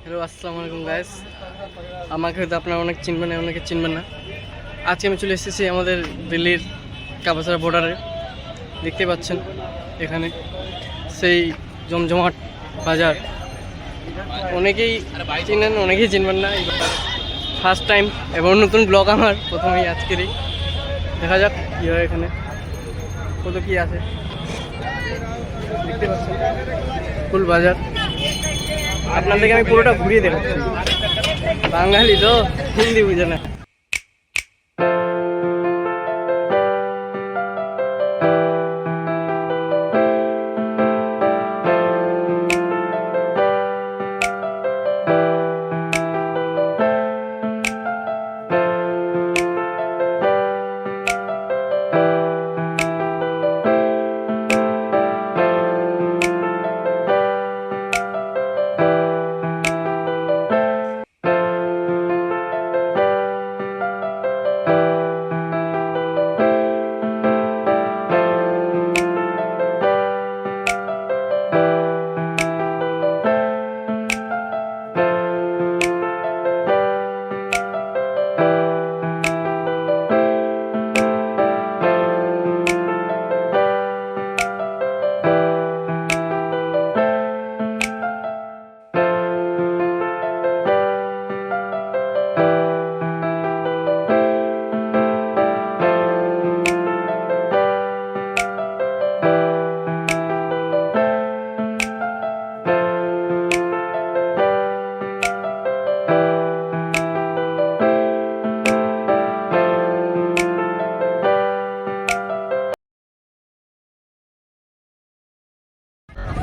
Hello, আসসালামু আলাইকুম guys. আমাকে হয়তো আপনারা অনেক চিনবেন না, অনেকে চিনবেন না। আজকে আমি চলে এসেছি আমাদের দিল্লির কাবাসারা বর্ডারে। দেখতে পাচ্ছেন এখানে সেই জমজমাট বাজার। অনেকেই চিনেন, অনেকেই চিনবেন না। ফার্স্ট টাইম এবং নতুন ব্লগ আমার প্রথমেই আজকেরই। দেখা যাক কী হয় এখানে, কত কী আছে। দেখতে পাচ্ছেন ফুল বাজার। আপনাদেরকে আমি পুরোটা ঘুরিয়ে দেখাচ্ছি। বাঙালি তো হিন্দি বুঝে না।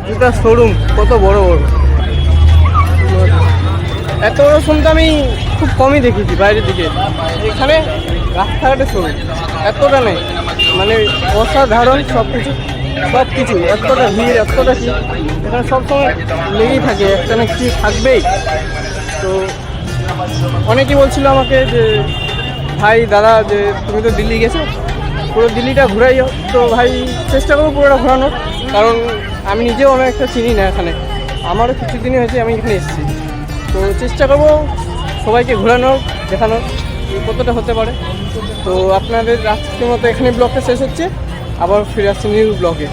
জুতার শোরুম কত বড় বড়, এত বড় শোরুম তো আমি খুব কমই দেখেছি বাইরের দিকে। এখানে রাস্তাঘাটে শোরুম এতটা নেই, মানে অসাধারণ সব কিছু এতটা ভিড়, এতটা কি এখানে সবসময় লেগেই থাকে, একটা না কি থাকবেই। তো অনেকেই বলছিল আমাকে যে ভাই দাদা, যে তুমি তো দিল্লি গেছো, পুরো দিল্লিটা ঘুরাইও। তো ভাই চেষ্টা করবো পুরোটা ঘোরানোর, কারণ আমি নিজেও অনেক একটা চিনি না এখানে, আমারও কিছুদিনই হয়েছে আমি এখানে এসেছি। তো চেষ্টা করবো সবাইকে ঘোরানোর, দেখানোর কতটা হতে পারে। তো আপনাদের আজকের মতো এখানে ব্লগটা শেষ হচ্ছে, আবার ফিরে আসছি নিউ ব্লগে।